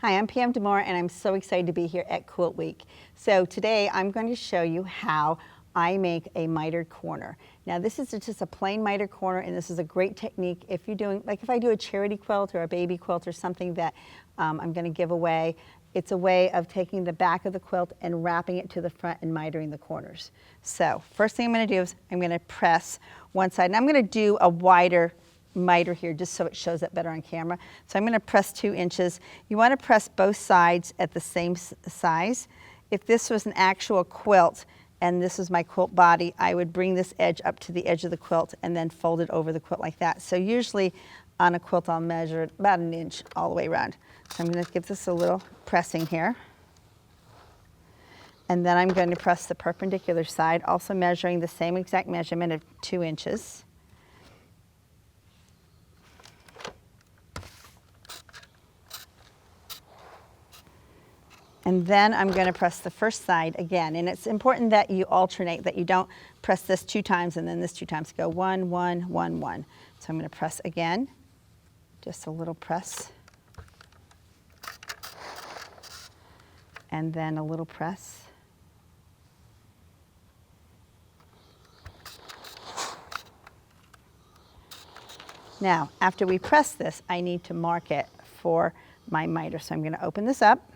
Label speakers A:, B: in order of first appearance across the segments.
A: Hi, I'm Pam Damour, and I'm so excited to be here at Quilt Week. So today I'm going to show you how I make a mitered corner. Now this is just a plain mitered corner, and this is a great technique if you're doing, like if I do a charity quilt or a baby quilt or something that I'm going to give away. It's a way of taking the back of the quilt and wrapping it to the front and mitering the corners. So first thing I'm going to do is I'm going to press one side, and I'm going to do a wider miter here just so it shows up better on camera. So I'm going to press 2 inches. You want to press both sides at the same size. If this was an actual quilt and this is my quilt body, I would bring this edge up to the edge of the quilt and then fold it over the quilt like that. So usually on a quilt I'll measure about 1 inch all the way around. So I'm going to give this a little pressing here. And then I'm going to press the perpendicular side, also measuring the same exact measurement of 2 inches. And then I'm going to press the first side again. And it's important that you alternate, that you don't press this 2 times and then this 2 times. Go 1, 1, 1, 1. So I'm going to press again, just a little press. And then a little press. Now, after we press this, I need to mark it for my miter. So I'm going to open this up.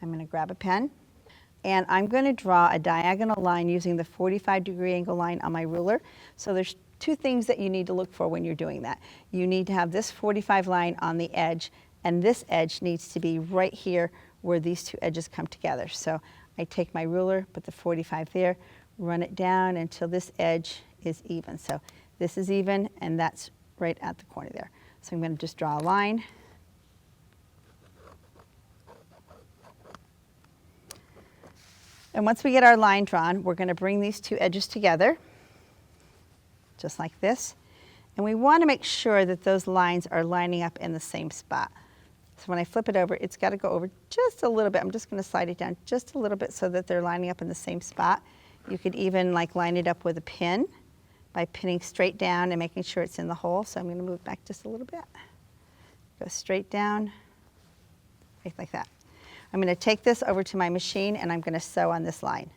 A: I'm going to grab a pen, and I'm going to draw a diagonal line using the 45-degree angle line on my ruler. So there's 2 things that you need to look for when you're doing that. You need to have this 45 line on the edge, and this edge needs to be right here where these 2 edges come together. So I take my ruler, put the 45 there, run it down until this edge is even. So this is even, and that's right at the corner there. So I'm going to just draw a line. And once we get our line drawn, we're going to bring these 2 edges together, just like this. And we want to make sure that those lines are lining up in the same spot. So when I flip it over, it's got to go over just a little bit. I'm just going to slide it down just a little bit so that they're lining up in the same spot. You could even like line it up with a pin by pinning straight down and making sure it's in the hole. So I'm going to move back just a little bit. Go straight down, right like that. I'm going to take this over to my machine, and I'm going to sew on this line.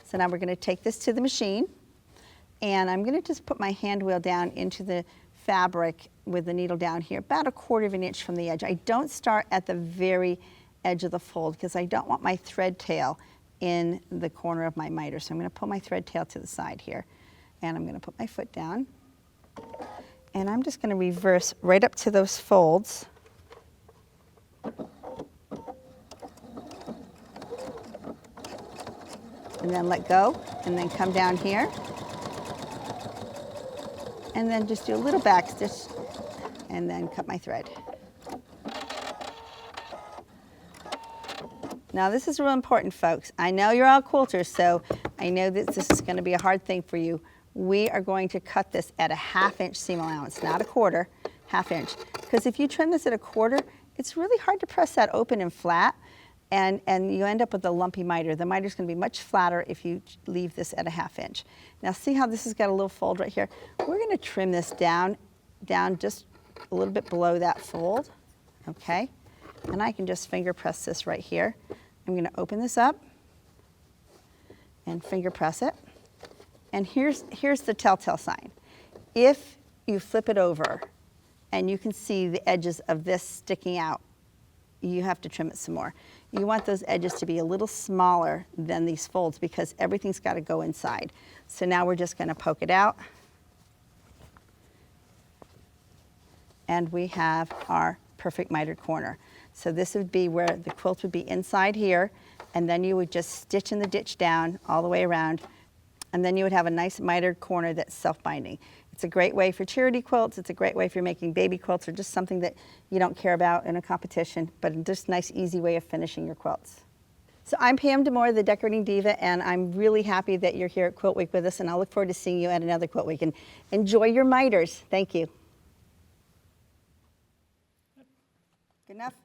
A: So now we're going to take this to the machine, and I'm going to just put my hand wheel down into the fabric with the needle down here, about 1/4 of an inch from the edge. I don't start at the very edge of the fold because I don't want my thread tail in the corner of my miter. So I'm going to pull my thread tail to the side here, and I'm going to put my foot down, and I'm just going to reverse right up to those folds. And then let go, and then come down here. And then just do a little back stitch, and then cut my thread. Now this is real important, folks. I know you're all quilters, so I know that this is going to be a hard thing for you. We are going to cut this at a 1/2 inch seam allowance, not 1/4, 1/2 inch. Because if you trim this at 1/4, it's really hard to press that open and flat. And you end up with a lumpy miter. The miter is going to be much flatter if you leave this at a 1/2 inch. Now see how this has got a little fold right here? We're going to trim this down just a little bit below that fold, okay? And I can just finger press this right here. I'm going to open this up and finger press it. And here's the telltale sign. If you flip it over and you can see the edges of this sticking out, you have to trim it some more. You want those edges to be a little smaller than these folds because everything's got to go inside. So now we're just going to poke it out. And we have our perfect mitered corner. So this would be where the quilt would be inside here, and then you would just stitch in the ditch down all the way around, and then you would have a nice mitered corner that's self-binding. It's a great way for charity quilts. It's a great way if you're making baby quilts or just something that you don't care about in a competition, but just a nice, easy way of finishing your quilts. So I'm Pam Damour, the Decorating Diva, and I'm really happy that you're here at Quilt Week with us, and I'll look forward to seeing you at another Quilt Week. And enjoy your miters. Thank you. Good enough?